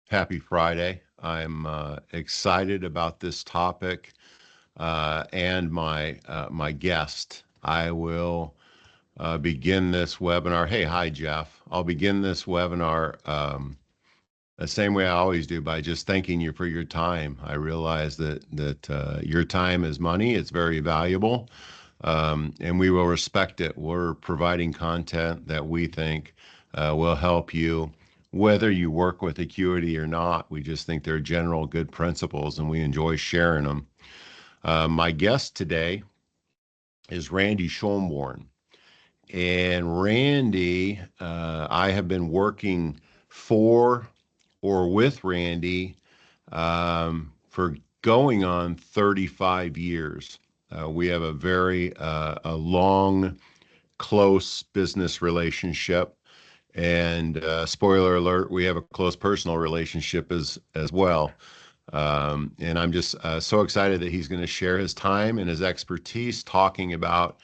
Happy Friday. I'm excited about this topic and my guest. I will begin this webinar. Hey, hi, Jeff. I'll begin this webinar the same way I always do, by just thanking you for your time. I realize that your time is money. It's very valuable, and we will respect it. We're providing content that we think will help you, whether you work with Acuity or not. We just think they're general good principles, and we enjoy sharing them. My guest today is Randy Schomborn. And Randy, I have been working for or with Randy for going on 35 years. We have a very a long, close business relationship. And spoiler alert, we have a close personal relationship as well. And I'm just so excited that he's going to share his time and his expertise talking about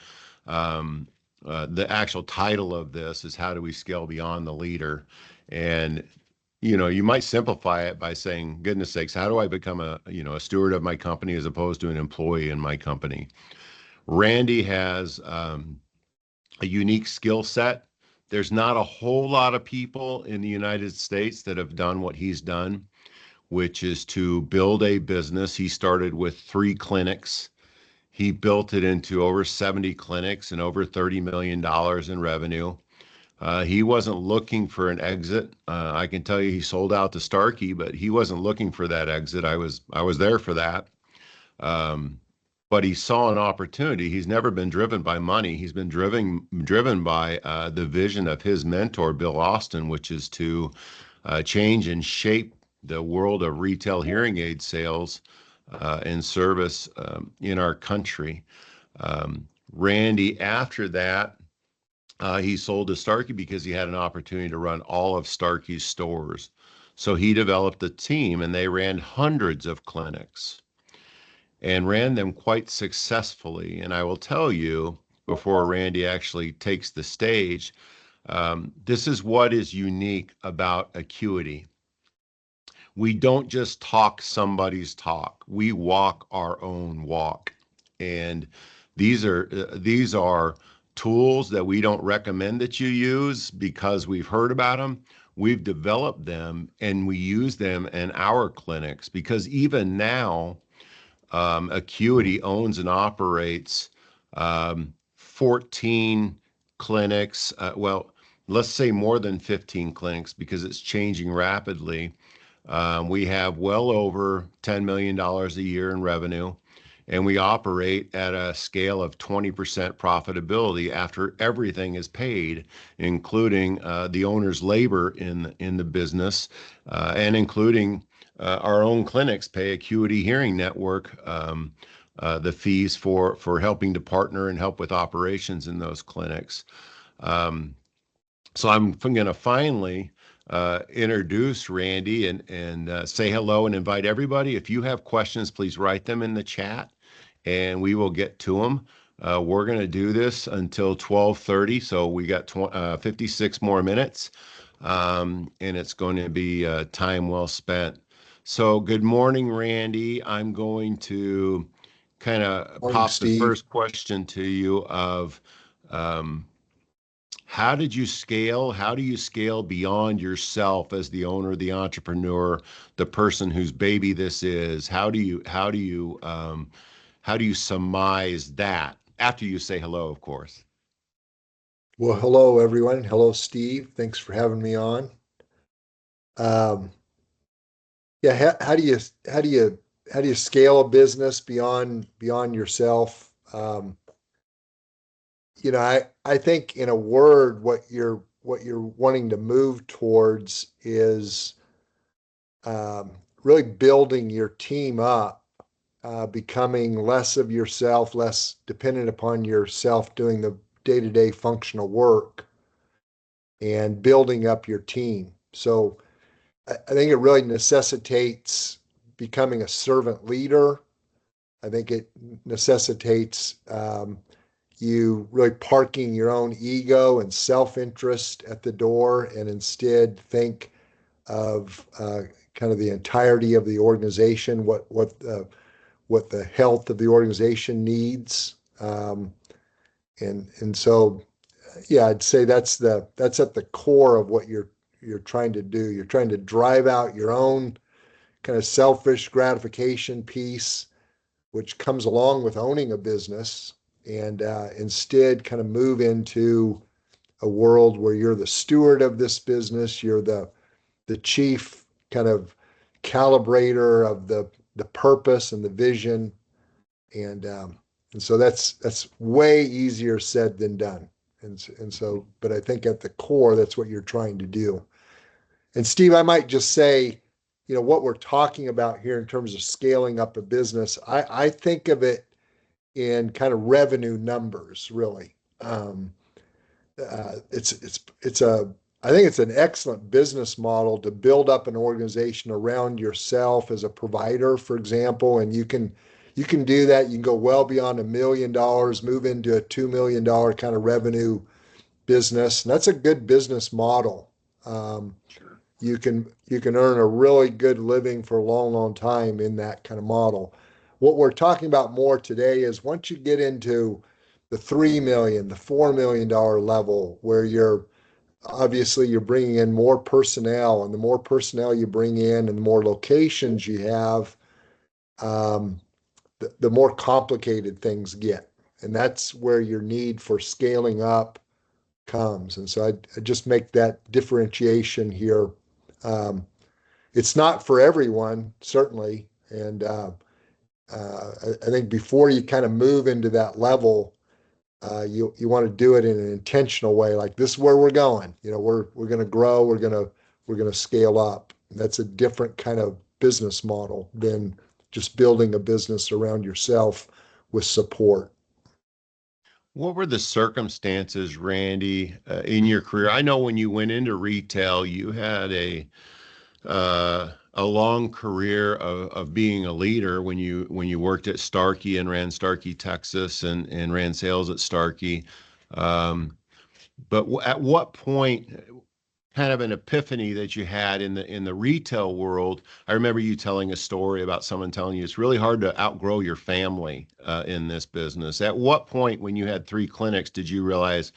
the actual title of this is How Do We Scale Beyond the Leader? And you might simplify it by saying, goodness sakes, how do I become a steward of my company as opposed to an employee in my company? Randy has a unique skill set. There's not a whole lot of people in the United States that have done what he's done, which is to build a business. He started with 3 clinics. He built it into over 70 clinics and over $30 million in revenue. He wasn't looking for an exit. I can tell you he sold out to Starkey, but he wasn't looking for that exit. I was there for that. Um, but he saw an opportunity. He's never been driven by money. He's been driven by the vision of his mentor, Bill Austin, which is to change and shape the world of retail hearing aid sales and service in our country. Randy, after that, he sold to Starkey because he had an opportunity to run all of Starkey's stores. So he developed a team, and they ran hundreds of clinics and ran them quite successfully. And I will tell you, before Randy actually takes the stage, this is what is unique about Acuity. We don't just talk somebody's talk. We walk our own walk. And these are tools that we don't recommend that you use because we've heard about them. We've developed them and we use them in our clinics because even now, Acuity owns and operates 14 clinics. Well, let's say more than 15 clinics because it's changing rapidly. We have well over $10 million a year in revenue, and we operate at a scale of 20% profitability after everything is paid, including the owner's labor in the business, and including our own clinics pay Acuity Hearing Network the fees for helping to partner and help with operations in those clinics. So I'm going to finally introduce Randy and say hello and invite everybody. If you have questions, please write them in the chat and we will get to them. We're going to do this until 12:30, so we got 56 more minutes, and it's going to be time well spent. So good morning, Randy. I'm going to kind of Morning, pop the Steve. first question to you of um, how did you scale? How do you scale beyond yourself as the owner, the entrepreneur, the person whose baby this is? How do you surmise that after you say hello, of course? Well, hello, everyone. Hello, Steve. Thanks for having me on. Um, yeah, how do you scale a business beyond yourself? I think in a word, what you're wanting to move towards is um, really building your team up, becoming less of yourself, less dependent upon yourself doing the day-to-day functional work and building up your team. So I think it really necessitates becoming a servant leader. I think it necessitates you really parking your own ego and self-interest at the door and instead think of kind of the entirety of the organization, what the health of the organization needs. And so yeah, I'd say that's at the core of what you're trying to do. You're trying to drive out your own kind of selfish gratification piece, which comes along with owning a business, and instead kind of move into a world where you're the steward of this business. You're the chief kind of calibrator of the purpose and the vision, and so that's way easier said than done. And so, but I think at the core, that's what you're trying to do. And Steve, I might just say, what we're talking about here in terms of scaling up a business, I think of it in kind of revenue numbers, really. It's a I think it's an excellent business model to build up an organization around yourself as a provider, for example, and you can do that. You can go well beyond $1 million, move into a $2 million kind of revenue business, and that's a good business model. Um, Sure. you can earn a really good living for a long, long time in that kind of model. What we're talking about more today is once you get into the 3 million, the $4 million level, where you're bringing in more personnel, and the more personnel you bring in, and the more locations you have, um, the more complicated things get, and that's where your need for scaling up comes. And so I just make that differentiation here. Um, it's not for everyone, certainly. And I think before you kind of move into that level, you want to do it in an intentional way. Like, this is where we're going. We're going to grow. We're going to scale up. And that's a different kind of business model than just building a business around yourself with support. What were the circumstances, Randy, in your career? I know when you went into retail, you had a long career of being a leader when you worked at Starkey and ran Starkey, Texas, and ran sales at Starkey. Um, but at what point, kind of an epiphany that you had in the retail world? I remember you telling a story about someone telling you it's really hard to outgrow your family in this business. At what point, when you had three clinics, did you realize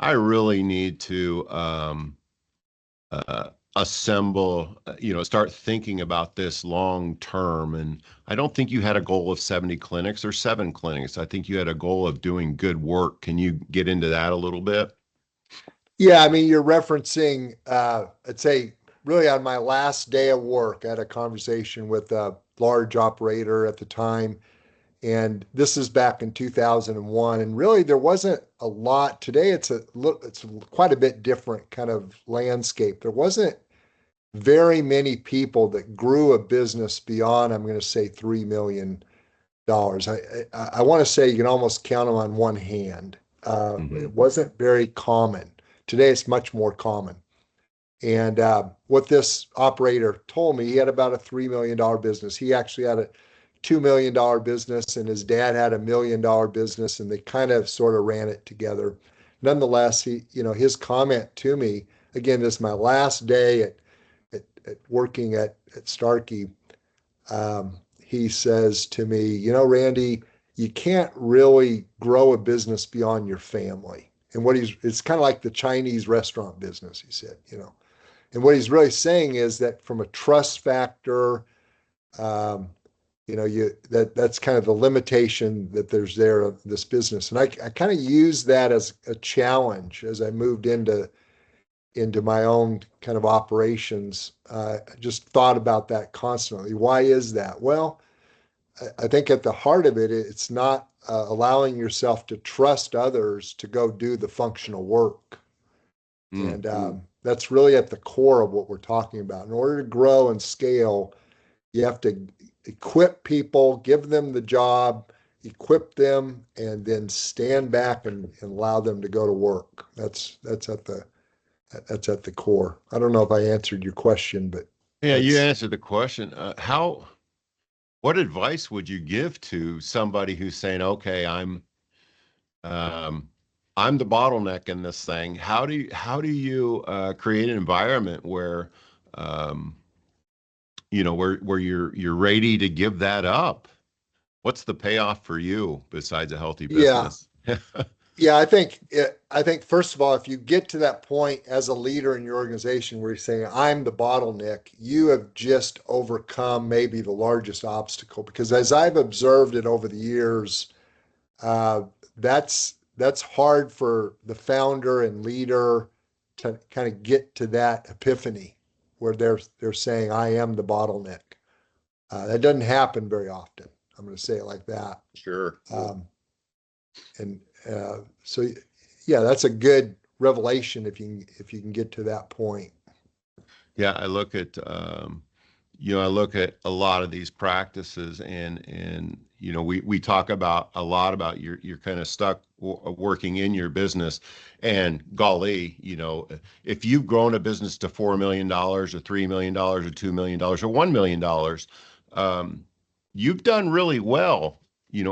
I really need to assemble, start thinking about this long term? And I don't think you had a goal of 70 clinics or seven clinics. I think you had a goal of doing good work. Can you get into that a little bit? Yeah, I mean, you're referencing, I'd say, really on my last day of work, I had a conversation with a large operator at the time. And this is back in 2001. And really, there wasn't a lot. Today, it's quite a bit different kind of landscape. There wasn't very many people that grew a business beyond, I'm going to say, $3 million. I want to say you can almost count them on one hand. Hmm. It wasn't very common. Today, it's much more common. And what this operator told me, he had about a $3 million business. He actually had a $2 million business, and his dad had a $1 million business, and they kind of sort of ran it together. Nonetheless, his comment to me, again, this is my last day at working at Starkey. He says to me, Randy, you can't really grow a business beyond your family. And it's kind of like the Chinese restaurant business, he said. And what he's really saying is that from a trust factor, um, that's kind of the limitation that there's there of this business. And I kind of use that as a challenge as I moved into my own kind of operations. I just thought about that constantly. Why is that? Well, I think at the heart of it, it's not allowing yourself to trust others to go do the functional work. Mm. And that's really at the core of what we're talking about. In order to grow and scale, you have to equip people, give them the job, equip them, and then stand back and allow them to go to work. That's at the core. I don't know if I answered your question, but Yeah, you that's answered the question. What advice would you give to somebody who's saying, okay, um, I'm the bottleneck in this thing. How do you create an environment where um, where you're ready to give that up. What's the payoff for you besides a healthy Yeah. business? Yeah, I think first of all, if you get to that point as a leader in your organization where you're saying, I'm the bottleneck, you have just overcome maybe the largest obstacle. Because as I've observed it over the years, uh, that's hard for the founder and leader to kind of get to that epiphany where they're saying, I am the bottleneck. That doesn't happen very often. I'm going to say it like that. Sure. Um, and so yeah, that's a good revelation if you can get to that point. Yeah, I look at a lot of these practices, and we talk about a lot about you're kind of stuck working in your business, and golly, if you've grown a business to $4 million or $3 million or $2 million or $1 million, um, you've done really well.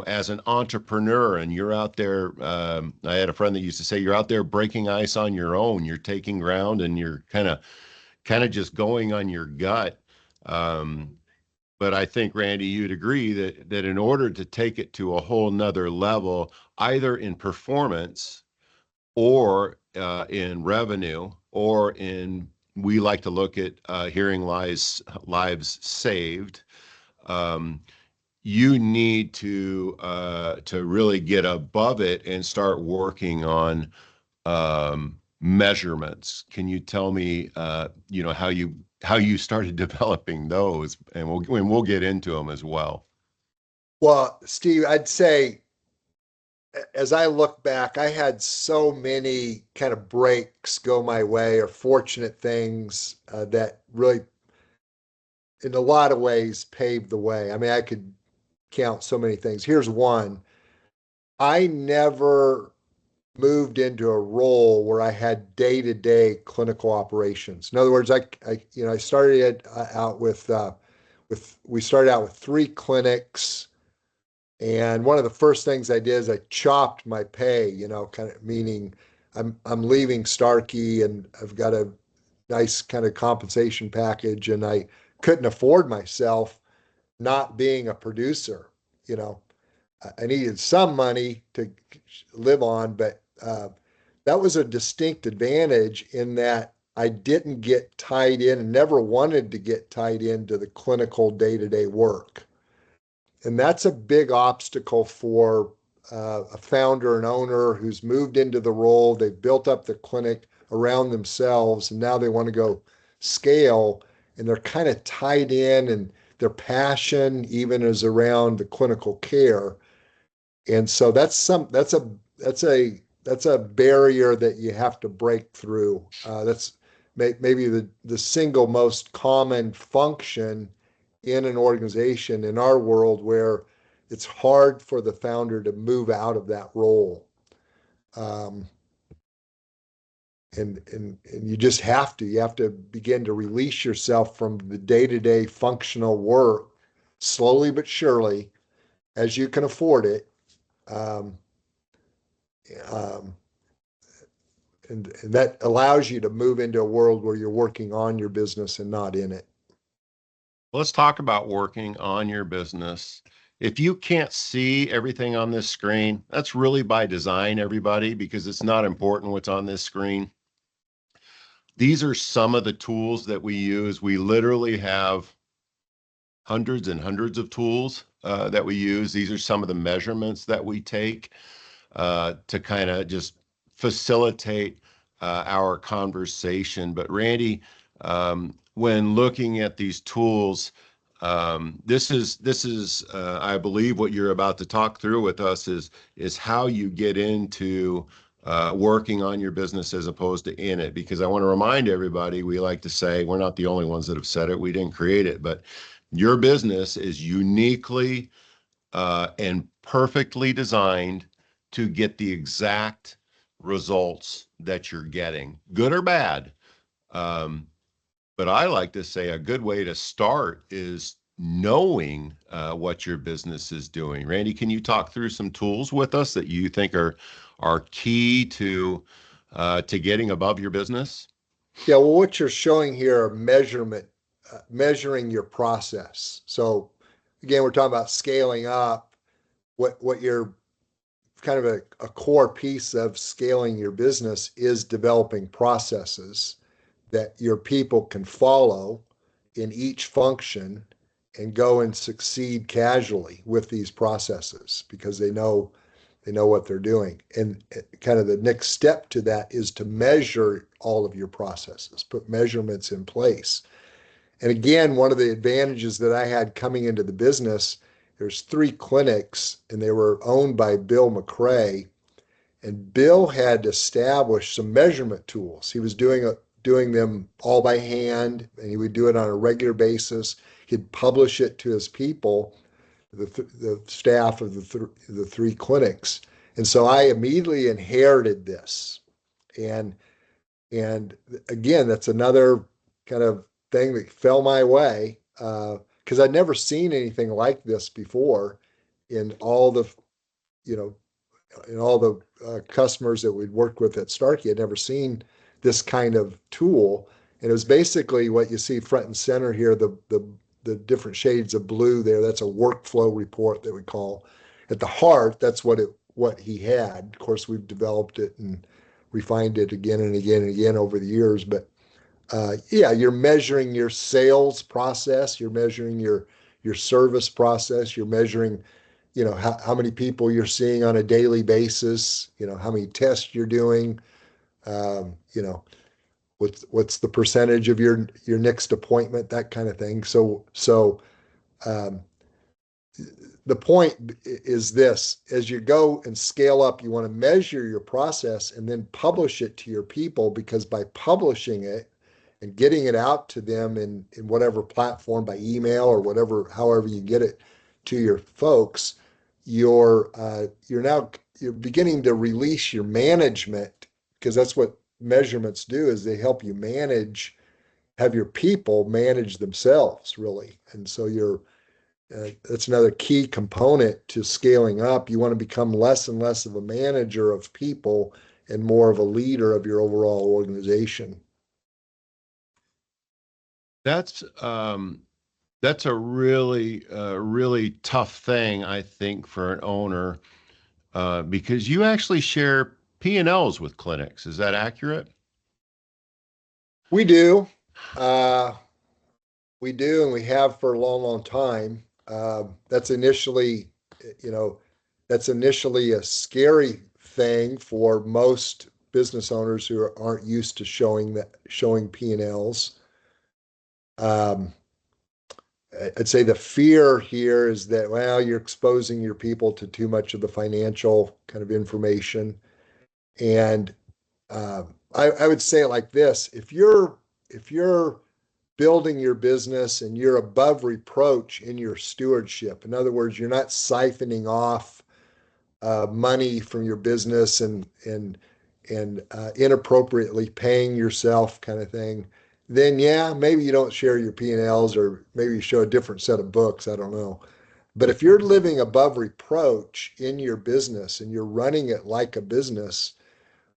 As an entrepreneur, and you're out there. I had a friend that used to say, "You're out there breaking ice on your own. You're taking ground, and you're kind of just going on your gut." Um, but I think, Randy, you'd agree that in order to take it to a whole nother level, either in performance or in revenue, or in, we like to look at hearing lives saved. Um, you need to really get above it and start working on measurements. Can you tell me, how you started developing those, and we'll get into them as well. Well, Steve, I'd say as I look back, I had so many kind of breaks go my way or fortunate things that really, in a lot of ways, paved the way. I mean, I could count so many things. Here's one. I never moved into a role where I had day-to-day clinical operations. In other words, I started out with we started out with 3 clinics, and one of the first things I did is I chopped my pay. Kind of meaning I'm leaving Starkey and I've got a nice kind of compensation package, and I couldn't afford myself not being a producer. You know, I needed some money to live on, but that was a distinct advantage in that I didn't get tied in and never wanted to get tied into the clinical day to day work. And that's a big obstacle for a founder and owner who's moved into the role. They've built up the clinic around themselves, and now they want to go scale, and they're kind of tied in, and their passion even is around the clinical care. And so that's a barrier that you have to break through. That's maybe the single most common function in an organization in our world, where it's hard for the founder to move out of that role. Um, and you have to begin to release yourself from the day-to-day functional work slowly but surely as you can afford it. Um, um, and that allows you to move into a world where you're working on your business and not in it. Let's talk about working on your business. If you can't see everything on this screen, that's really by design, everybody, because it's not important what's on this screen. These are some of the tools that we use. We literally have hundreds and hundreds of tools that we use. These are some of the measurements that we take to kind of just facilitate our conversation. But Randy, when looking at these tools, this is I believe what you're about to talk through with us is how you get into working on your business as opposed to in it. Because I want to remind everybody, we like to say we're not the only ones that have said it. We didn't create it, but your business is uniquely and perfectly designed to get the exact results that you're getting, good or bad. Um, but I like to say a good way to start is knowing what your business is doing. Randy, can you talk through some tools with us that you think are key to getting above your business? Yeah, well, what you're showing here are measuring your process. So again, we're talking about scaling up. What you're kind of a core piece of scaling your business is developing processes that your people can follow in each function and go and succeed casually with these processes because they know what they're doing. And kind of the next step to that is to measure all of your processes, put measurements in place. And again, one of the advantages that I had coming into the business, there's three clinics and they were owned by Bill McRae. And Bill had established some measurement tools. He was doing them all by hand, and he would do it on a regular basis. He'd publish it to his people, the staff of the three clinics. And so I immediately inherited this. And and again, that's another kind of thing that fell my way because I'd never seen anything like this before in all the you know in all the customers that we'd worked with at Starkey. I'd never seen this kind of tool, and it was basically what you see front and center here, the different shades of blue there. That's a workflow report that we call. At the heart, that's what he had. Of course, we've developed it and refined it again and again and again over the years. But yeah, you're measuring your sales process, you're measuring your service process, you're measuring how many people you're seeing on a daily basis, how many tests you're doing, you know what's the percentage of your next appointment, that kind of thing. So um, the point is this: as you go and scale up, you want to measure your process and then publish it to your people, because by publishing it and getting it out to them in whatever platform, by email or whatever, however you get it to your folks, you're beginning to release your management, because that's what measurements do, is they help you have your people manage themselves, really. And so that's another key component to scaling up. You want to become less and less of a manager of people and more of a leader of your overall organization. That's that's a really tough thing, I think, for an owner, because you actually share P&Ls with clinics. Is that accurate? We do. Uh, we do, and we have for a long, long time. That's initially, you know, that's initially a scary thing for most business owners who aren't used to showing P&Ls. Um, I'd say the fear here is that, well, you're exposing your people to too much of the financial kind of information. And I would say it like this: if you're building your business and you're above reproach in your stewardship, in other words, you're not siphoning off money from your business and inappropriately paying yourself, kind of thing, then yeah, maybe you don't share your P&Ls, or maybe you show a different set of books. I don't know. But if you're living above reproach in your business and you're running it like a business,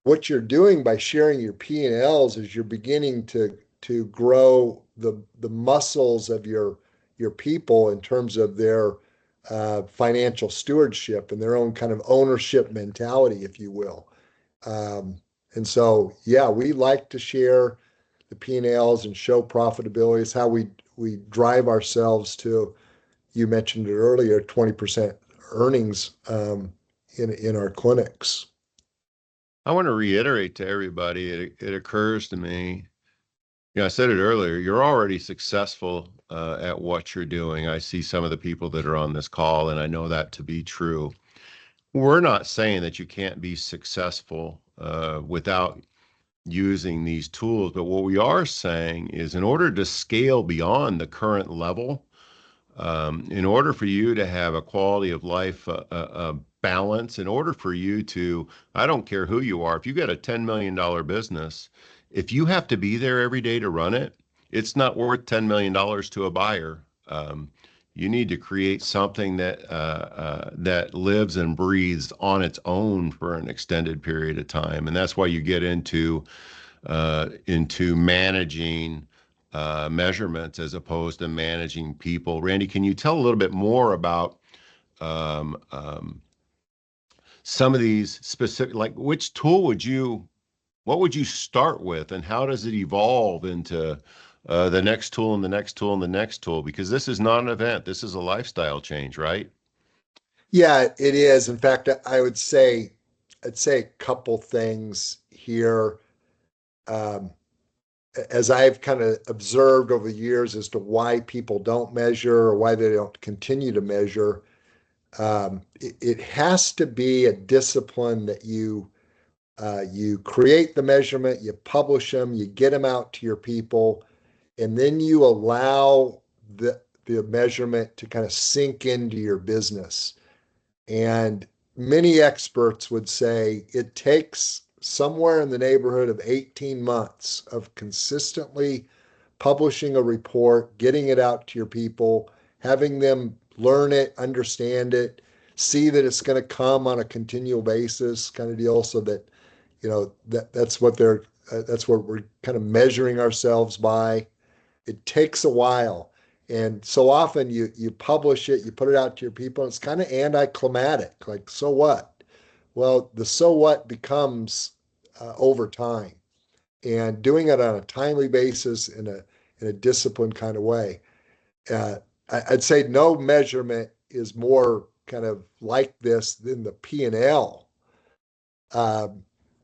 what you're doing by sharing your P&Ls is you're beginning to grow the muscles of your people in terms of their financial stewardship and their own kind of ownership mentality, if you will. Um, and so, yeah, we like to share the P&Ls and show profitability. It's how we drive ourselves to, you mentioned it earlier, 20% earnings in our clinics. I want to reiterate to everybody, it occurs to me, I said it earlier, you're already successful at what you're doing. I see some of the people that are on this call, and I know that to be true. We're not saying that you can't be successful without using these tools, but what we are saying is, in order to scale beyond the current level, in order for you to have a quality of life balance, in order for you to, I don't care who you are, if you got a $10 million business, if you have to be there every day to run it, it's not worth $10 million to a buyer. You need to create something that lives and breathes on its own for an extended period of time, and that's why you get into into managing measurements as opposed to managing people. Randy, can you tell a little bit more about um, um, some of these specific, like which tool would you, what would you start with, and how does it evolve into the next tool and the next tool and the next tool? Because this is not an event, this is a lifestyle change, right? Yeah, it is. In fact, I'd say a couple things here. Um, as I've kind of observed over the years as to why people don't measure or why they don't continue to measure, it has to be a discipline that you create the measurement, you publish them, you get them out to your people, and then you allow the measurement to kind of sink into your business. And many experts would say it takes somewhere in the neighborhood of 18 months of consistently publishing a report, getting it out to your people, having them learn it, understand it, see that it's going to come on a continual basis, kind of deal, so that that's what we're kind of measuring ourselves by. It takes a while. And so often you publish it, you put it out to your people, and it's kind of anticlimactic. Like, so what? Well, the so what becomes over time, and doing it on a timely basis in a disciplined kind of way. Uh, I'd say no measurement is more kind of like this than the P&L. Uh,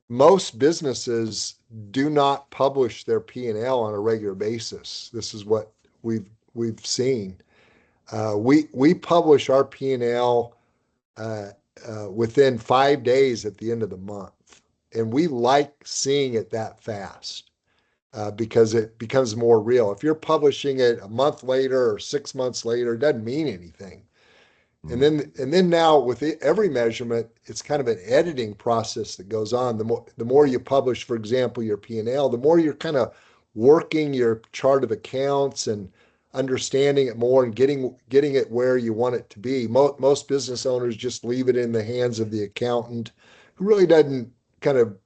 Most businesses do not publish their P&L on a regular basis. This is what we've seen. We publish our P&L uh, within 5 days at the end of the month, and we like seeing it that fast because it becomes more real. If you're publishing it a month later or 6 months later, it doesn't mean anything. Mm. And then now with every measurement, it's kind of an editing process that goes on. The more you publish, for example, your P&L, the more you're kind of working your chart of accounts and understanding it more and getting it where you want it to be. Most business owners just leave it in the hands of the accountant, who really doesn't kind of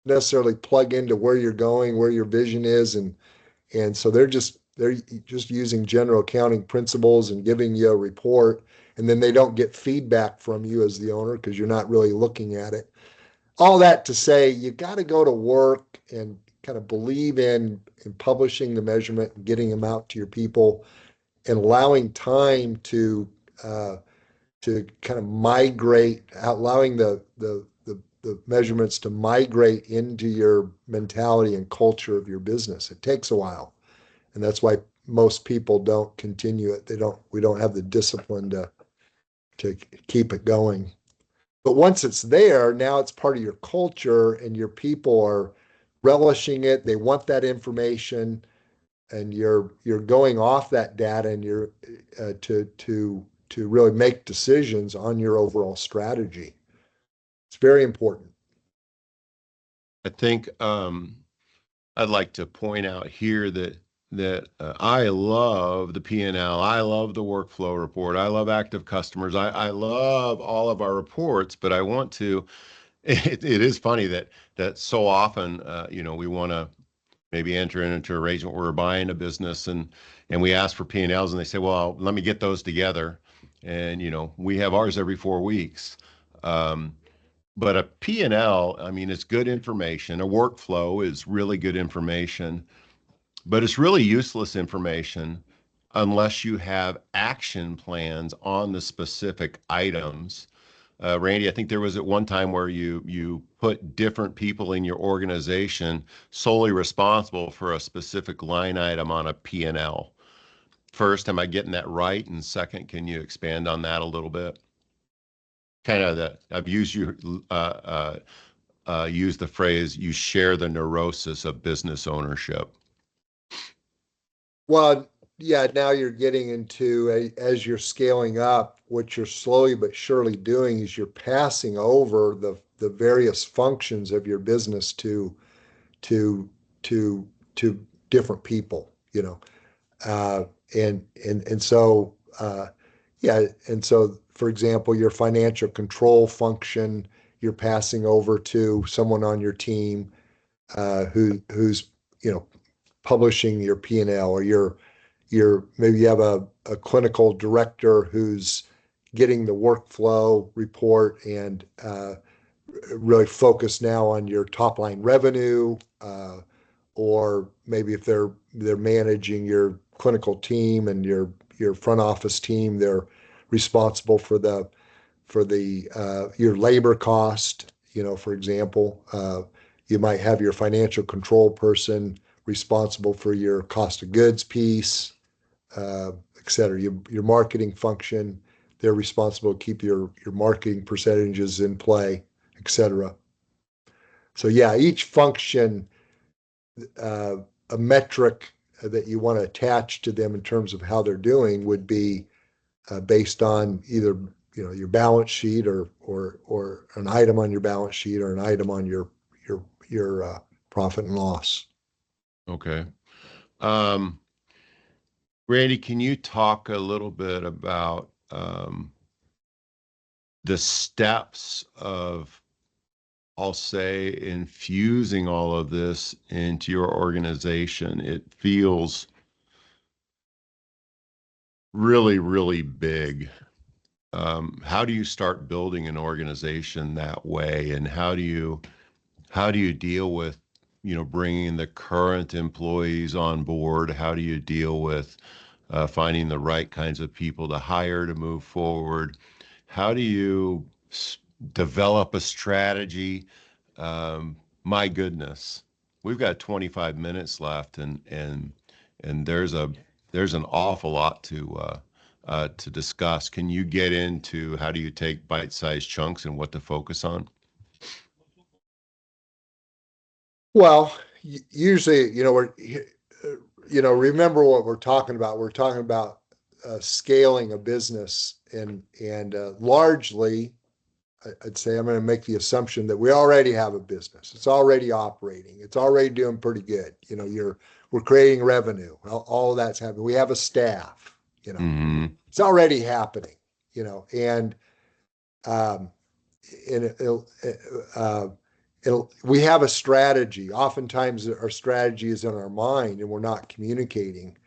necessarily plug into where you're going, where your vision is, and so they're just using general accounting principles and giving you a report, and then they don't get feedback from you as the owner because you're not really looking at it. All that to say, you got to go to work and kind of believe in publishing the measurement and getting them out to your people and allowing time uh, to kind of migrate, allowing the measurements to migrate into your mentality and culture of your business. It takes a while, and that's why most people don't continue it. We don't have the discipline to keep it going. But once it's there, now it's part of your culture, and your people are relishing it. They want that information, and you're going off that data, and you're to really make decisions on your overall strategy. It's very important. I think I'd like to point out here that I love the P&L. I love the workflow report. I love active customers. I love all of our reports, but I want to. It is funny that so often, we want to maybe enter into an arrangement where we're buying a business and we ask for P&Ls and they say, well, let me get those together, and we have ours every 4 weeks. Um, but a P&L, I mean, it's good information. A workflow is really good information, but it's really useless information unless you have action plans on the specific items. Randy, I think there was at one time where you put different people in your organization solely responsible for a specific line item on a P&L. First, am I getting that right? And second, can you expand on that a little bit? Kind of the I've used the phrase you share the neurosis of business ownership. Well, yeah, now you're getting into as you're scaling up, what you're slowly but surely doing is you're passing over the various functions of your business to to to different people, uh, and so yeah, and so for example, your financial control function you're passing over to someone on your team. who's publishing your P&L, or maybe you have a clinical director who's getting the workflow report and really focus now on your top line revenue, or maybe if they're managing your clinical team and your front office team, they're responsible for the your labor cost. For example, you might have your financial control person responsible for your cost of goods piece, et cetera. Your marketing function, they're responsible to keep your marketing percentages in play, et cetera. So yeah, each function, uh, a metric that you want to attach to them in terms of how they're doing would be based on either your balance sheet, or an item on your balance sheet, or an item on your profit and loss. Okay. Um, Randy, can you talk a little bit about the steps of, I'll say, infusing all of this into your organization? It feels really, really big. How do you start building an organization that way, and how do you deal with, bringing the current employees on board? How do you deal with finding the right kinds of people to hire to move forward? How do you develop a strategy? My goodness, we've got 25 minutes left, and there's an awful lot to discuss. Can you get into how do you take bite-sized chunks and what to focus on? Well, usually, remember what we're talking about. We're talking about scaling a business, and largely, I'd say I'm going to make the assumption that we already have a business. It's already operating. It's already doing pretty good. We're creating revenue. All of that's happening. We have a staff. Hmm. It's already happening. And um, and uh, we have a strategy. Oftentimes, our strategy is in our mind, and we're not communicating.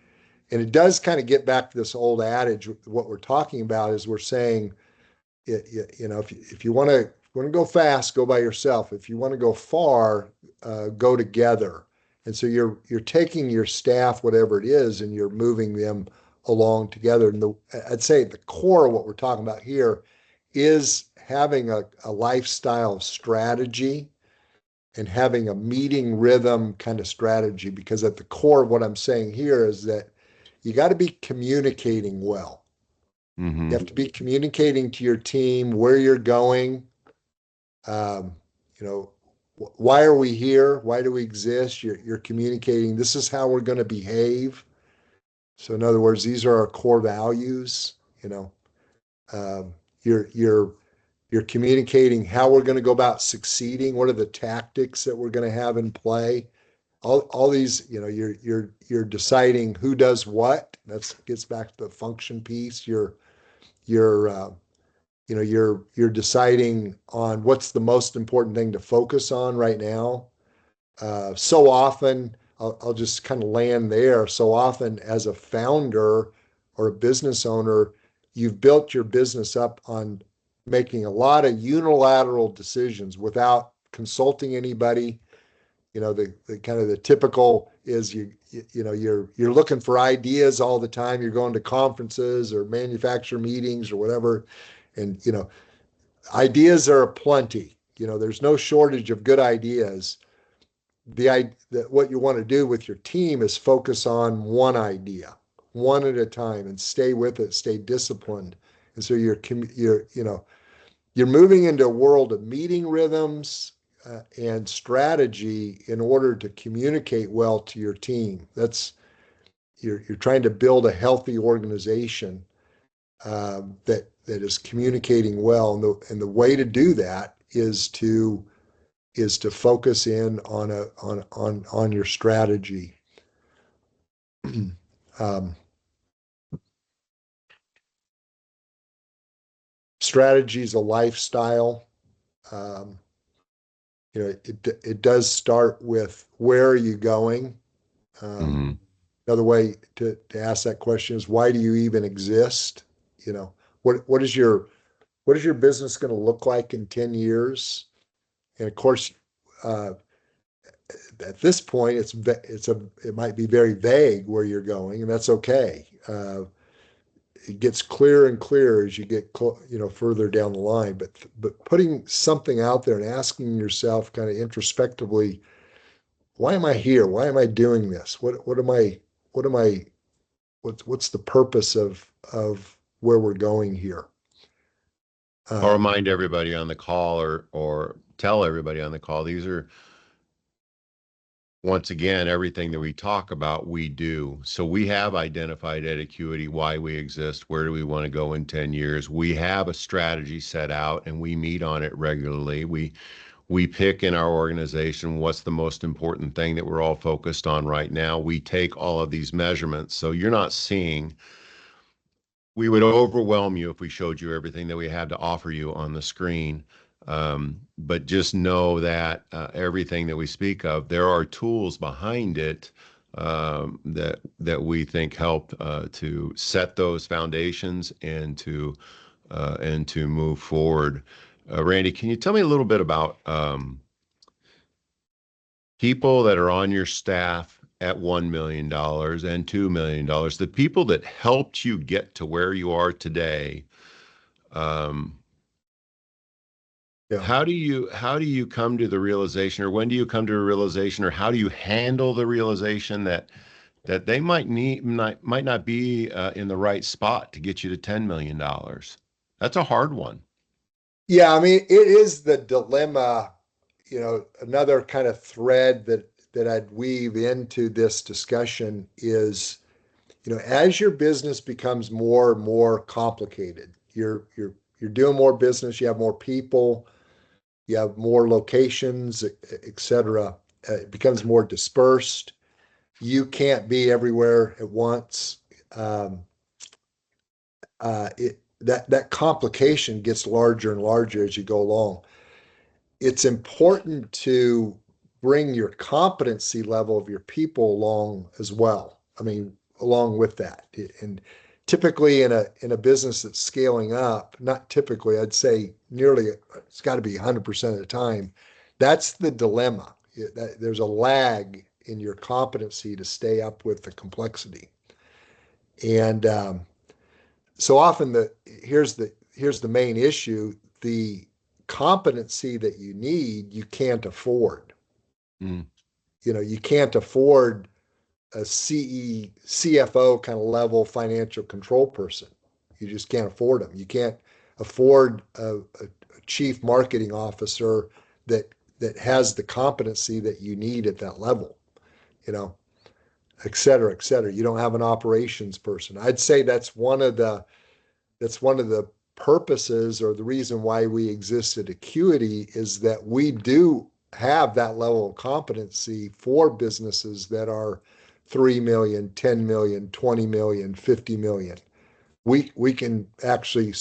And it does kind of get back to this old adage. What we're talking about is we're saying, if you want to go fast, go by yourself. If you want to go far, go together. And so you're taking your staff, whatever it is, and you're moving them along together. And I'd say the core of what we're talking about here is having a lifestyle strategy and having a meeting rhythm kind of strategy. Because at the core of what I'm saying here is that you got to be communicating well. You Hmm. have to be communicating to your team where you're going. Um, you know, why are we here? Why do we exist? You're communicating. This is how we're going to behave. So, in other words, these are our core values. You know, um, you're you're you're communicating how we're going to go about succeeding. What are the tactics that we're going to have in play? All these, you're deciding who does what. That gets back to the function piece. You're you're deciding on what's the most important thing to focus on right now. So often, I'll just kind of land there. So often, as a founder or a business owner, you've built your business up on making a lot of unilateral decisions without consulting anybody. The kind of the typical is you're looking for ideas all the time. You're going to conferences or manufacturer meetings or whatever, and ideas are aplenty. There's no shortage of good ideas. What you want to do with your team is focus on one idea, one at a time, and stay with it, stay disciplined. And so you're moving into a world of meeting rhythms and strategy in order to communicate well to your team. You're trying to build a healthy organization that is communicating well, and the way to do that is to focus in on your strategy. um, Strategy is a lifestyle. Um, it does start with where are you going? Um, Hmm. Another way to ask that question is why do you even exist? You know, what is your business going to look like in 10 years? And of course, uh, at this point, it might be very vague where you're going, and that's okay. It gets clearer and clearer as you get further down the line. But putting something out there and asking yourself kind of introspectively, why am I here? Why am I doing this? What am I what's the purpose of where we're going here? I'll Um, remind everybody on the call, or tell everybody on the call, these are, once again, everything that we talk about, we do. So we have identified at Acuity why we exist, where do we want to go in 10 years. We have a strategy set out and we meet on it regularly. We pick in our organization what's the most important thing that we're all focused on right now. We take all of these measurements. So you're not seeing, we would overwhelm you if we showed you everything that we have to offer you on the screen. But just know that everything that we speak of, there are tools behind it that we think help to set those foundations and to move forward. Randy, can you tell me a little bit about people that are on your staff at $1 million and $2 million, the people that helped you get to where you are today? Um, yeah. how do you come to the realization, or when do you come to a realization, or how do you handle the realization that they might not be in the right spot to get you to $10 million? That's a hard one. Yeah, I mean, it is the dilemma, another kind of thread that I'd weave into this discussion is, as your business becomes more and more complicated, you're doing more business, you have more people, you have more locations, et cetera. It becomes more dispersed. You can't be everywhere at once. Um, that complication gets larger and larger as you go along. It's important to bring your competency level of your people along as well. I mean, along with that. And typically in a business that's scaling up, not typically, I'd say nearly it's got to be 100% of the time. That's the dilemma. There's a lag in your competency to stay up with the complexity. And so often here's the main issue: the competency that you need you can't afford. Mm, You can't afford a CFO kind of level financial control person. You just can't afford them. You can't afford a chief marketing officer that that has the competency that you need at that level. You know, et cetera, et cetera. You don't have an operations person. I'd say that's one of the purposes or the reason why we exist at Acuity is that we do have that level of competency for businesses that are 3 million, 10 million, 20 million, 50 million. We can actually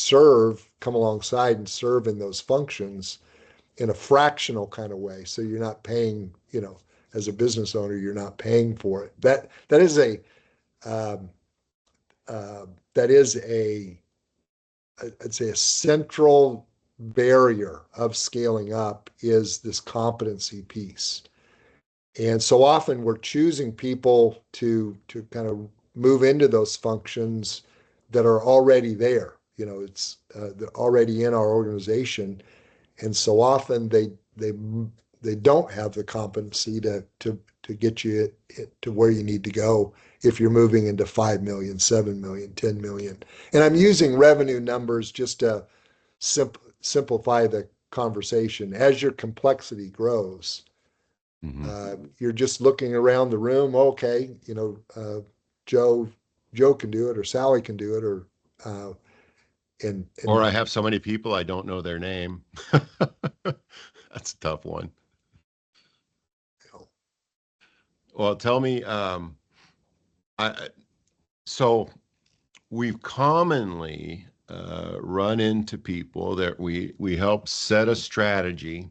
come alongside and serve in those functions in a fractional kind of way. So you're not paying, as a business owner, you're not paying for it. Um, that is a I'd say a central barrier of scaling up is this competency piece. And so often we're choosing people to kind of move into those functions that are already there. They're already in our organization, and so often they don't have the competency to get you to where you need to go if you're moving into 5 million, 7 million, 10 million. And I'm using revenue numbers just to simplify the conversation. As your complexity grows, hmm. you're just looking around the room. Okay, Joe Joe can do it, or Sally can do it, or uh, Or and I have so many people I don't know their name. That's a tough one. you know, Well, tell me, I so we've commonly run into people that we help set a strategy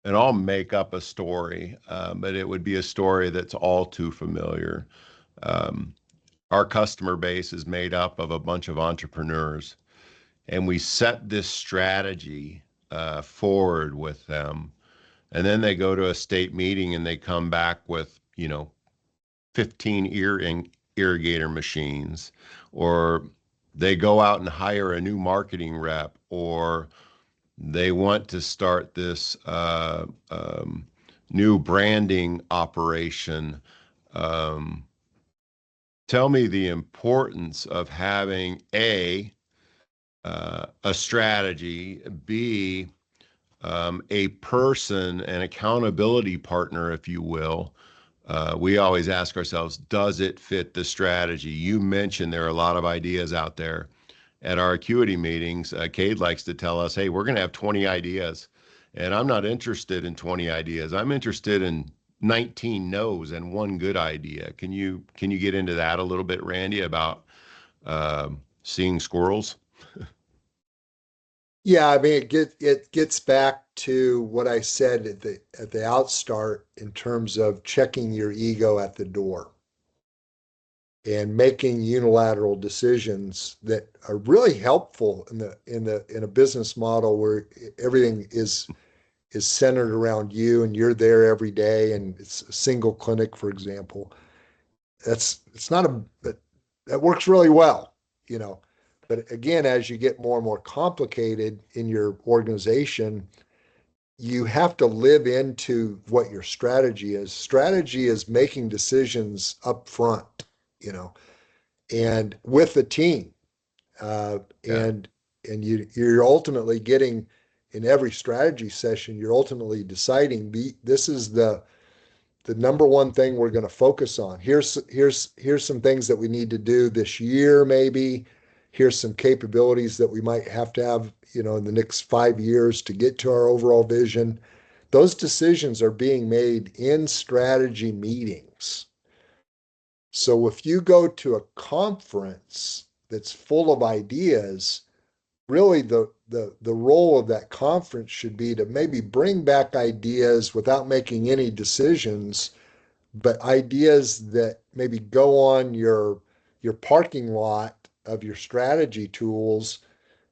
and I'll make up a story, but it would be a story that's all too familiar. Um, our customer base is made up of a bunch of entrepreneurs, and we set this strategy forward with them. And then they go to a state meeting and they come back with, 15 irrigator machines, or they go out and hire a new marketing rep, or they want to start this new branding operation. Um, Tell me the importance of having a strategy, B, a person, an accountability partner, if you will. We always ask ourselves, does it fit the strategy? You mentioned there are a lot of ideas out there. At our acuity meetings, Cade likes to tell us, hey, we're going to have 20 ideas. And I'm not interested in 20 ideas. I'm interested in 19 no's and one good idea. Can you get into that a little bit, Randy, about seeing squirrels? Yeah, I mean it gets back to what I said at the outstart in terms of checking your ego at the door and making unilateral decisions that are really helpful in a business model where everything is centered around you and you're there every day and it's a single clinic, for example. That's it's not a that, that works really well, you know. But again, as you get more and more complicated in your organization, you have to live into what your strategy is. Strategy is making decisions up front, you know, and with the team. Uh, Yeah. and you're ultimately getting in every strategy session, you're ultimately deciding this is the number one thing we're going to focus on. Here's some things that we need to do this year, maybe. Here's some capabilities that we might have to have, in the next 5 years to get to our overall vision. Those decisions are being made in strategy meetings. So if you go to a conference that's full of ideas, really the role of that conference should be to maybe bring back ideas without making any decisions, but ideas that maybe go on your parking lot of your strategy tools,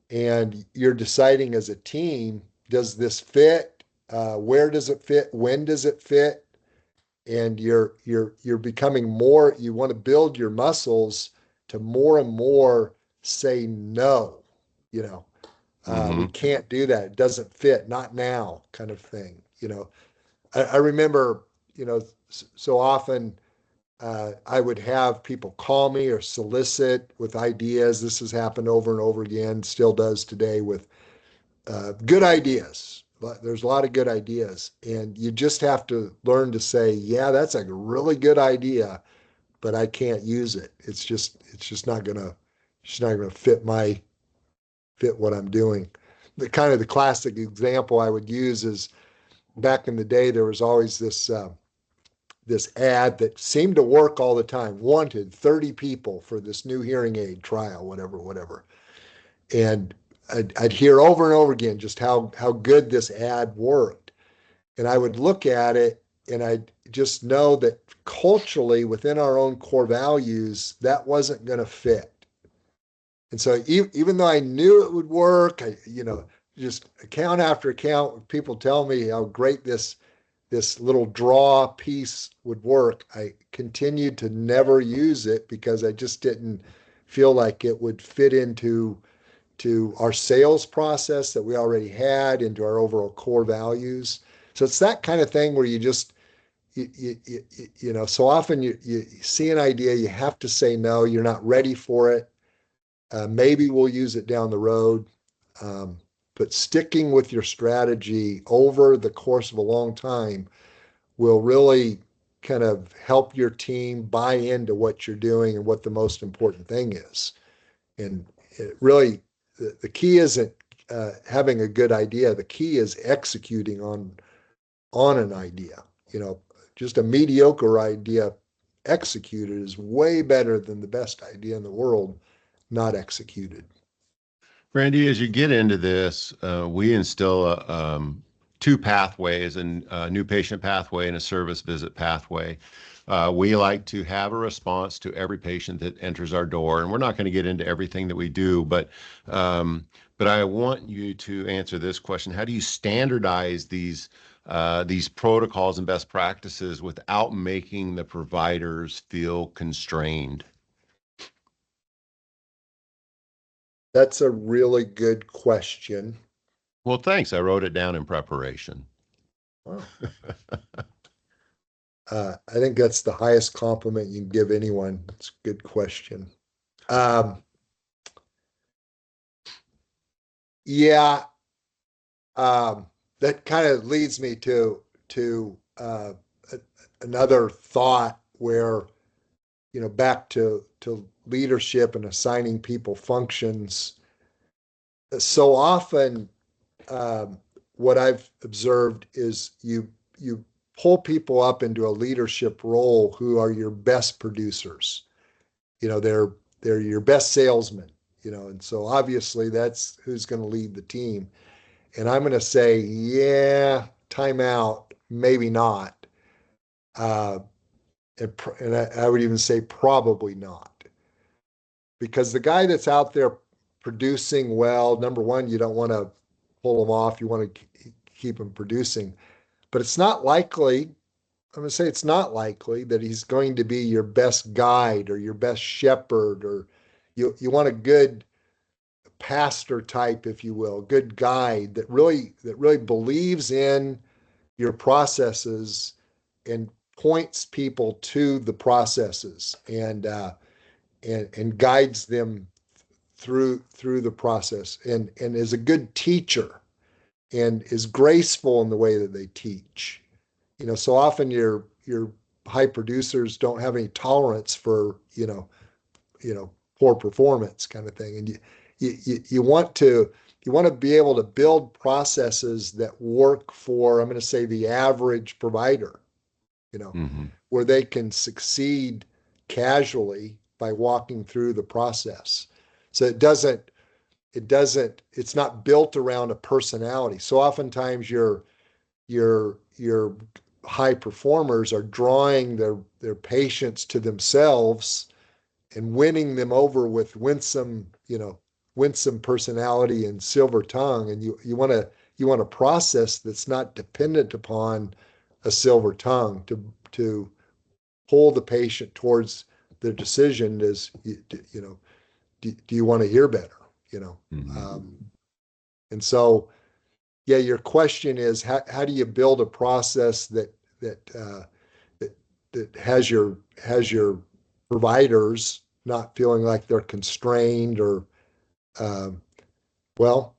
and you're deciding as a team, does this fit? Where does it fit? When does it fit? And you're becoming more. You want to build your muscles to more and more say no. You know, we Mm-hmm. can't do that. It doesn't fit. Not now, kind of thing. I remember, so often I would have people call me or solicit with ideas. This has happened over and over again, still does today with good ideas. There's a lot of good ideas, and you just have to learn to say, "Yeah, that's a really good idea, but I can't use it. It's not gonna fit what I'm doing." The classic example I would use is back in the day, there was always this ad that seemed to work all the time. Wanted 30 people for this new hearing aid trial, whatever, whatever. And I'd hear over and over again just how good this ad worked. And I would look at it and I'd just know that culturally within our own core values, that wasn't going to fit. And so even though I knew it would work, just account after account, people tell me how great this little draw piece would work. I continued to never use it because I just didn't feel like it would fit into our sales process that we already had, into our overall core values. So it's that kind of thing where you just so often you see an idea, you have to say no, you're not ready for it. Maybe we'll use it down the road. Um, but sticking with your strategy over the course of a long time will really kind of help your team buy into what you're doing and what the most important thing is. And it really, the key isn't having a good idea. The key is executing on an idea. Just a mediocre idea executed is way better than the best idea in the world not executed. Randy, as you get into this, we instill two pathways, and a new patient pathway and a service visit pathway. We like to have a response to every patient that enters our door, and we're not going to get into everything that we do, um, but I want you to answer this question: how do you standardize these protocols and best practices without making the providers feel constrained? That's a really good question. Well, thanks. I wrote it down in preparation. Wow. I think that's the highest compliment you can give anyone. It's a good question. Um, yeah, that kind of leads me to another thought where, back to leadership and assigning people functions. So often, um, what I've observed is you pull people up into a leadership role who are your best producers. They're your best salesmen. And so obviously that's who's going to lead the team. And I'm going to say, yeah, timeout, maybe not. Uh, and I would even say probably not, because the guy that's out there producing well, number one, you don't want to pull him off. You want to keep him producing, but it's not likely. I'm going to say it's not likely that he's going to be your best guide or your best shepherd, or you want a good pastor type, if you will, good guide that really believes in your processes and points people to the processes, and guides them through the process, and is a good teacher and is graceful in the way that they teach. So often your high producers don't have any tolerance for poor performance kind of thing, and you want to be able to build processes that work for, I'm going to say, the average provider, you know, Hmm. where they can succeed casually by walking through the process. So it's not built around a personality. So oftentimes your high performers are drawing their patients to themselves and winning them over with winsome personality and silver tongue. And you want a process that's not dependent upon a silver tongue to pull the patient towards their decision. Is do you want to hear better? You know, Hmm. um, and so, yeah, your question is how do you build a process that that has your providers not feeling like they're constrained, or um, well,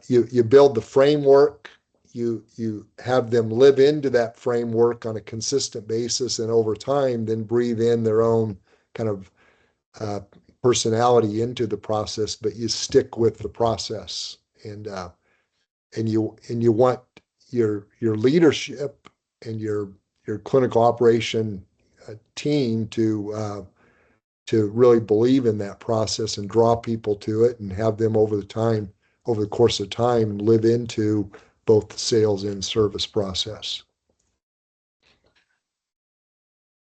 you build the framework. You have them live into that framework on a consistent basis, and over time, then breathe in their own kind of uh, personality into the process. But you stick with the process, and you want your leadership and your clinical operation team to really believe in that process and draw people to it, and have them over the course of time, live into both the sales and service process.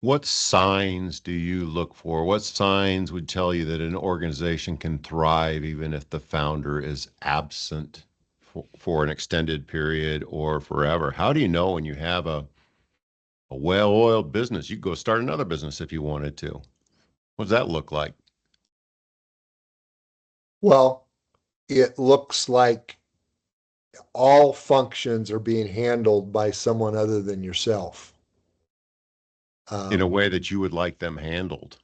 What signs do you look for? What signs would tell you that an organization can thrive even if the founder is absent for an extended period or forever? How do you know when you have a well-oiled business? You could go start another business if you wanted to. What does that look like? Well, it looks like all functions are being handled by someone other than yourself. In a Um, way that you would like them handled?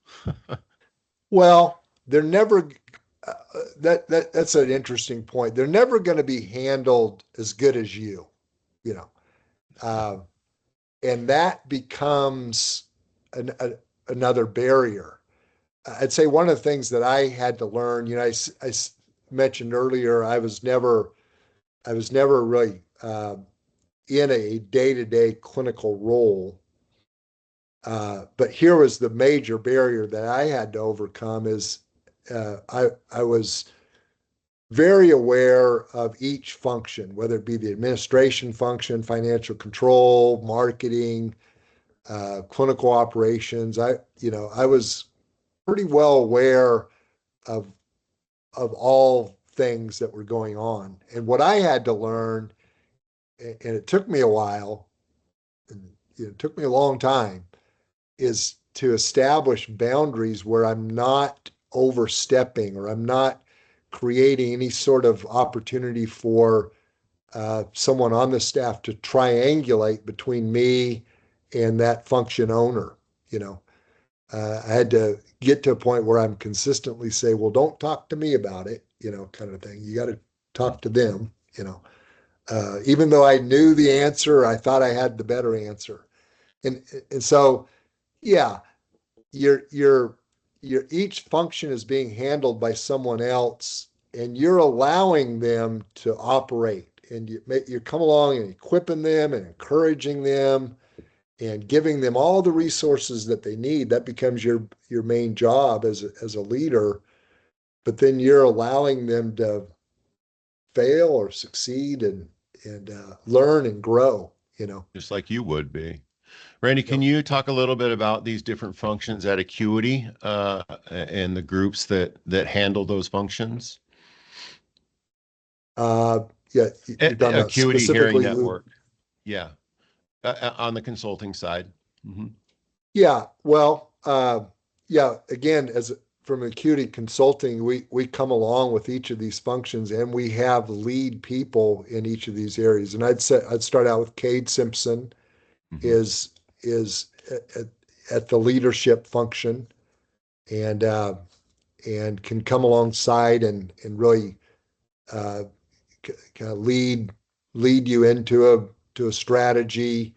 well, they're never. That's an interesting point. They're never going to be handled as good as you. You know, uh, and that becomes another barrier. I'd say one of the things that I had to learn. I mentioned earlier, I was never really in a day-to-day clinical role. But here was the major barrier that I had to overcome: is I was very aware of each function, whether it be the administration function, financial control, marketing, clinical operations. I was pretty well aware of all things that were going on. And what I had to learn, and it took me a while, and it took me a long time, is to establish boundaries where I'm not overstepping or I'm not creating any sort of opportunity for someone on the staff to triangulate between me and that function owner. You know, I had to get to a point where I'm consistently say, well, don't talk to me about it, kind of thing. You got to talk to them, even though I knew the answer, I thought I had the better answer. And so, yeah, your your each function is being handled by someone else, and you're allowing them to operate, and you come along and equipping them and encouraging them and giving them all the resources that they need. That becomes your main job as a leader. But then you're allowing them to fail or succeed and learn and grow. Just like you would be. Randy, can Yep. you talk a little bit about these different functions at Acuity and the groups that handle those functions? Uh, yeah, you're talking about Acuity Hearing specifically who. Network. Yeah, on the consulting side. Hmm. Yeah, well, yeah. Again, as from Acuity Consulting, we come along with each of these functions, and we have lead people in each of these areas. And I'd start out with Cade Simpson Hmm. is at the leadership function, and and can come alongside and really uh, kind of lead you into a strategy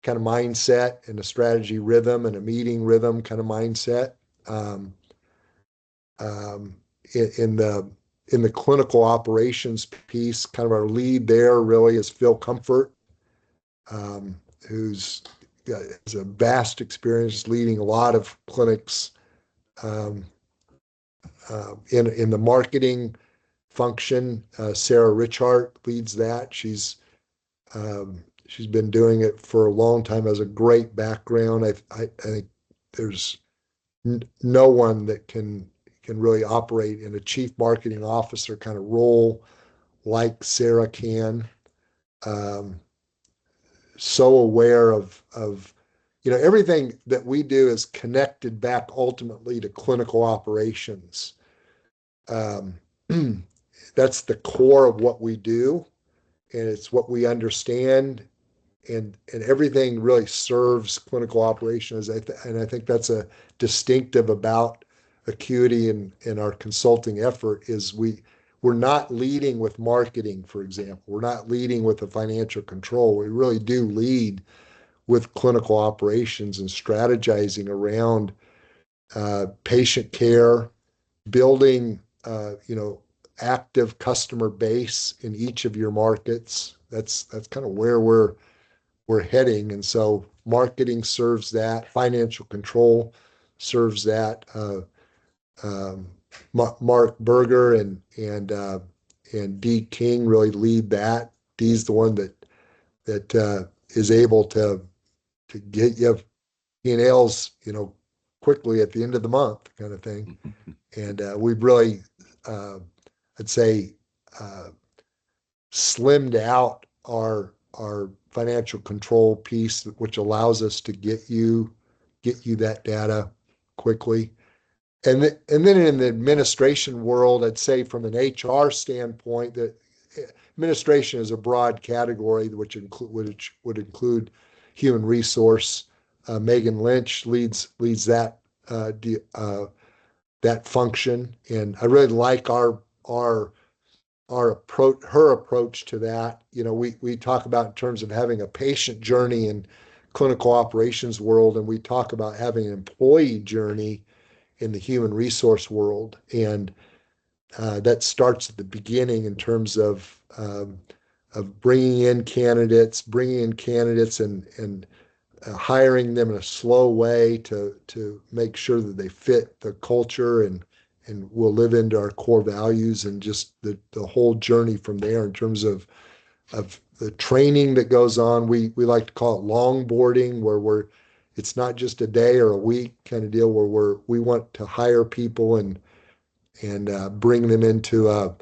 kind of mindset and a strategy rhythm and a meeting rhythm kind of mindset. Um, um, in the clinical operations piece, kind of our lead there really is Phil Comfort, who's has a vast experience leading a lot of clinics um, in the marketing function. Sarah Richart leads that. She's been doing it for a long time. Has a great background. I think there's no one that can really operate in a chief marketing officer kind of role like Sarah can. Um, so aware of everything that we do is connected back ultimately to clinical operations. Um, that's the core of what we do, and it's what we understand, and everything really serves clinical operations. And I think that's a distinctive about Acuity and our consulting effort is we're not leading with marketing, for example. We're not leading with the financial control. We really do lead with clinical operations and strategizing around patient care, building active customer base in each of your markets. That's kind of where we're heading. And so marketing serves that, financial control serves that. Um, Mark Berger and Dee King really lead that. Dee's the one that is able to get you P&Ls, quickly at the end of the month, kind of thing. And we've really, uh, I'd say, uh, slimmed out our financial control piece, which allows us to get you that data quickly. And then in the administration world, I'd say from an HR standpoint, that administration is a broad category which would include human resource. Megan Lynch leads that function, and I really like our approach, her approach to that. We talk about in terms of having a patient journey in clinical operations world, and we talk about having an employee journey in the human resource world. And that starts at the beginning in terms of bringing in candidates and hiring them in a slow way to make sure that they fit the culture and will live into our core values and just the whole journey from there in terms of the training that goes on. We like to call it longboarding, where it's not just a day or a week kind of deal, where we want to hire people and bring them into a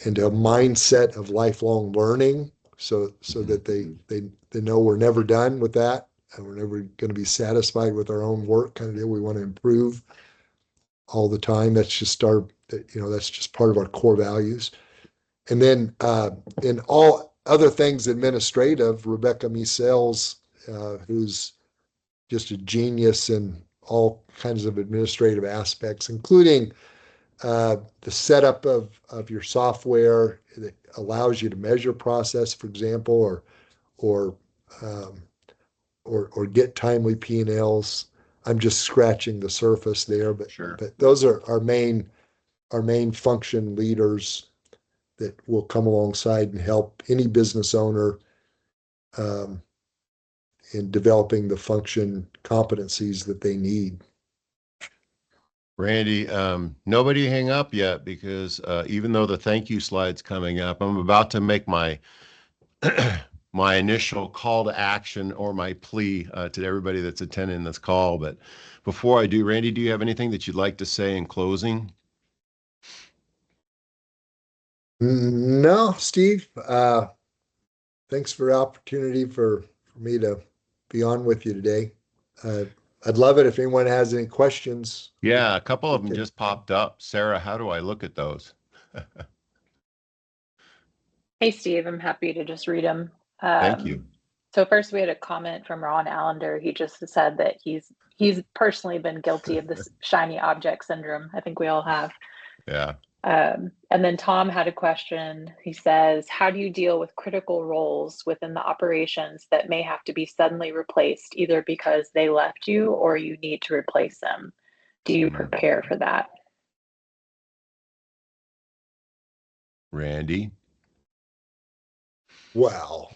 mindset of lifelong learning, so Mhm. that they know we're never done with that, and we're never going to be satisfied with our own work kind of deal. We want to improve all the time. That's just part of our core values. And then in all other things administrative, Rebecca Misel's, who's just a genius in all kinds of administrative aspects, including the setup of your software that allows you to measure process, for example, or um, or get timely P&Ls. I'm just scratching the surface there, but Sure. those are our main function leaders that will come alongside and help any business owner um, in developing the function competencies that they need. Randy, nobody hang up yet because even though the thank you slide's coming up, I'm about to make my my initial call to action or my plea to everybody that's attending this call. But before I do, Randy, do you have anything that you'd like to say in closing? No, Steve. Thanks for the opportunity for me to be on with you today. Uh, I'd love it if anyone has any questions. Yeah, a couple We of them can. just popped up. Sarah, how do I look at those? Hey, Steve, I'm happy to just read them. Thank you. So first, we had a comment from Ron Allender. He just said that he's personally been guilty of this shiny object syndrome. I think we all have. Yeah. And then Tom had a question. He says, "How do you deal with critical roles within the operations that may have to be suddenly replaced, either because they left you or you need to replace them? Do you Mm. prepare for that?" Randy. Wow,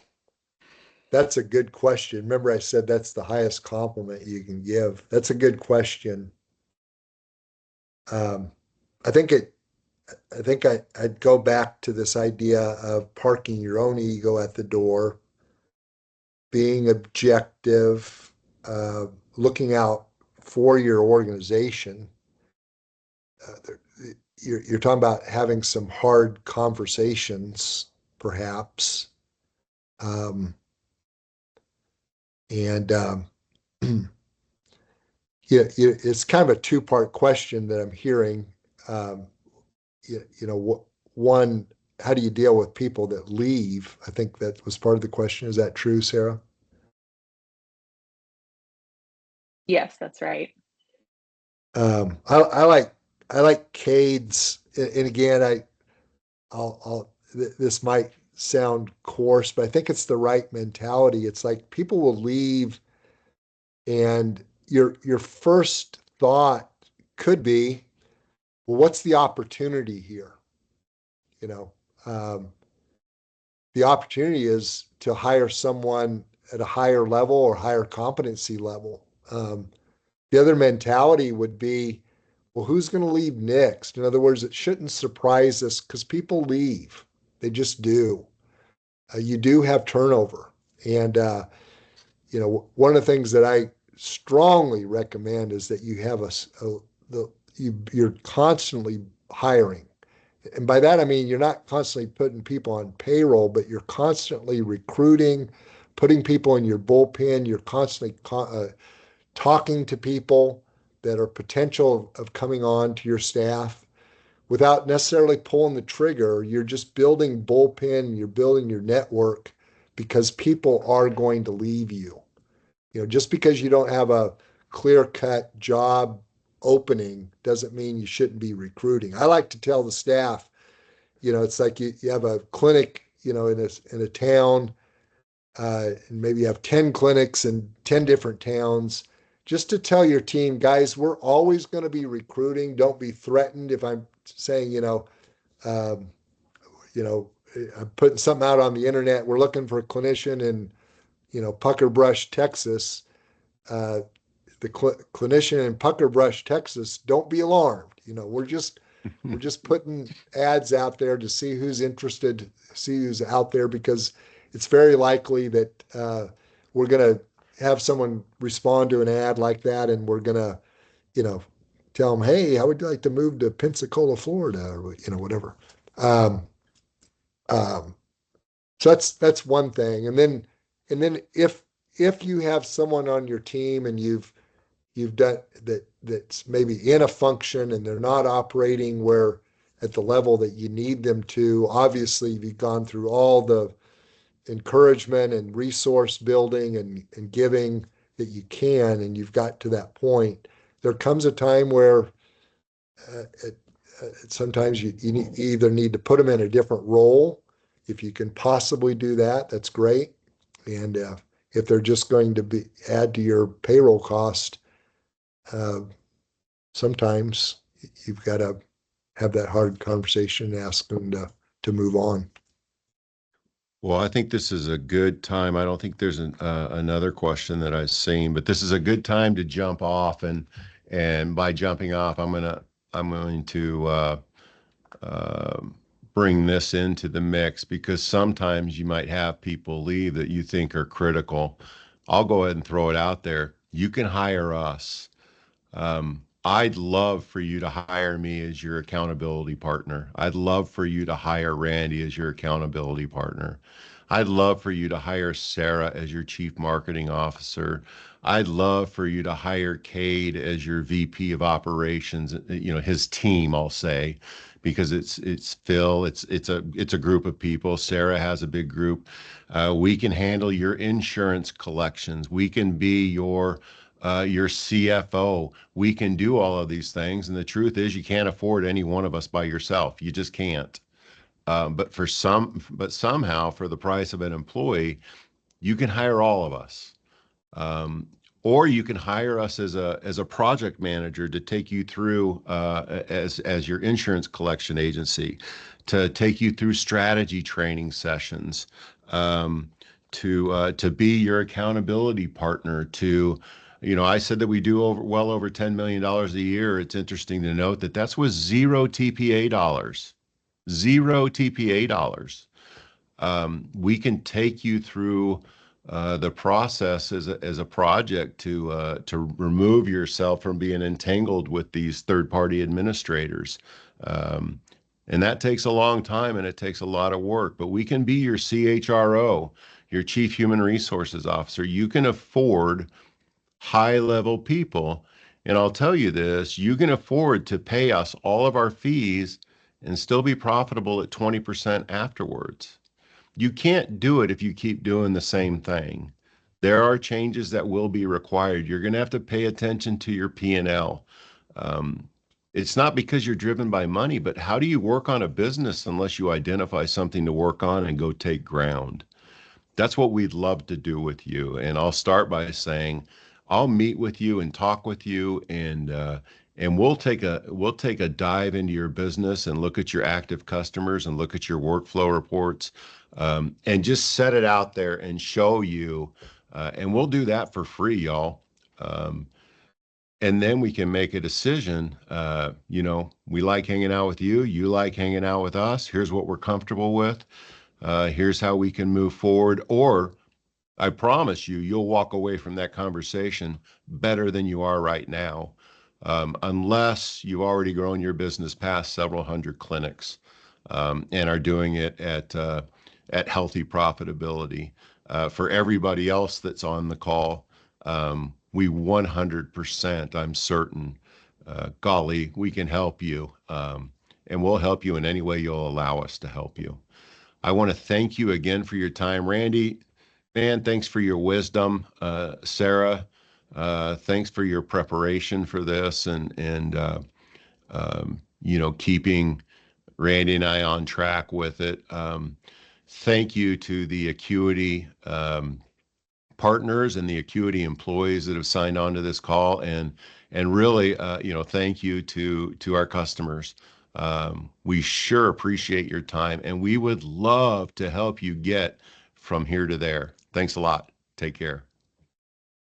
that's a good question. Remember, I said that's the highest compliment you can give. That's a good question. Um, I think it. I think I'd go back to this idea of parking your own ego at the door, being objective, uh, looking out for your organization. Uh, you're talking about having some hard conversations, perhaps, um, and yeah, it's kind of a two-part question that I'm hearing. Um, one, how do you deal with people that leave? I think that was part of the question. Is that true, Sarah? Yes, that's right. I like Cade's, and again, this might sound coarse, but I think it's the right mentality. It's like people will leave, and your first thought could be, well, what's the opportunity here? You know, um, the opportunity is to hire someone at a higher level or higher competency level. The other mentality would be, well, who's going to leave next? In other words, it shouldn't surprise us because people leave. They just do. You do have turnover. And, one of the things that I strongly recommend is that you have you're constantly hiring. And by that, I mean, you're not constantly putting people on payroll, but you're constantly recruiting, putting people in your bullpen. You're constantly talking to people that are potential of coming on to your staff without necessarily pulling the trigger. You're just building bullpen, you're building your network because people are going to leave you. Just because you don't have a clear cut job opening doesn't mean you shouldn't be recruiting. I like to tell the staff, it's like you have a clinic, in a town, and maybe you have 10 clinics in 10 different towns, just to tell your team, guys, we're always going to be recruiting. Don't be threatened if I'm saying, um, you know, I'm putting something out on the internet. We're looking for a clinician in, Pucker Brush, Texas. The clinician in Pucker Brush, Texas, don't be alarmed. we're just putting ads out there to see who's interested, see who's out there, because it's very likely that we're going to have someone respond to an ad like that, and we're going to, you know, tell them, hey, how would you like to move to Pensacola, Florida, or whatever. Um, um, so that's one thing, and then if you have someone on your team and you've done that's maybe in a function and they're not operating where at the level that you need them to, obviously you've gone through all the encouragement and resource building and giving that you can, and you've got to that point. There comes a time where sometimes you either need to put them in a different role. If you can possibly do that, that's great. And if they're just going to be add to your payroll cost, uh, sometimes you've got to have that hard conversation and ask them to move on. Well, I think this is a good time. I don't think there's another question that I've seen, but this is a good time to jump off. And by jumping off, I'm going to uh, bring this into the mix, because sometimes you might have people leave that you think are critical. I'll go ahead and throw it out there. You can hire us. I'd love for you to hire me as your accountability partner. I'd love for you to hire Randy as your accountability partner. I'd love for you to hire Sarah as your chief marketing officer. I'd love for you to hire Cade as your VP of operations, his team, I'll say, because it's Phil, it's a group of people. Sarah has a big group. We can handle your insurance collections. We can be your CFO. We can do all of these things. And the truth is, you can't afford any one of us by yourself. You just can't. But somehow, for the price of an employee, you can hire all of us. Um, or you can hire us as a project manager to take you through as your insurance collection agency, to take you through strategy training sessions, um, to be your accountability partner. I said that we do well over $10 million a year. It's interesting to note that that's with zero TPA dollars, zero TPA dollars. We can take you through the process as a project to remove yourself from being entangled with these third-party administrators. Um, and that takes a long time and it takes a lot of work, but we can be your CHRO, your Chief Human Resources Officer. You can afford high-level people. And I'll tell you this, you can afford to pay us all of our fees and still be profitable at 20% afterwards. You can't do it if you keep doing the same thing. There are changes that will be required. You're going to have to pay attention to your P&L. Um, it's not because you're driven by money, but how do you work on a business unless you identify something to work on and go take ground? That's what we'd love to do with you. And I'll start by saying, I'll meet with you and talk with you, and we'll take a dive into your business and look at your active customers and look at your workflow reports, and just set it out there and show you. And we'll do that for free, y'all. Um, and then we can make a decision. We like hanging out with you. You like hanging out with us. Here's what we're comfortable with. Here's how we can move forward. Or I promise you, you'll walk away from that conversation better than you are right now, unless you've already grown your business past several hundred clinics, and are doing it at healthy profitability. For everybody else that's on the call, we 100%, I'm certain, golly, we can help you, and we'll help you in any way you'll allow us to help you. I want to thank you again for your time, Randy. Man, thanks for your wisdom. Sarah, thanks for your preparation for this, and keeping Randy and I on track with it. Thank you to the Acuity partners and the Acuity employees that have signed on to this call, and really, thank you to our customers. We sure appreciate your time, and we would love to help you get from here to there. Thanks a lot. Take care.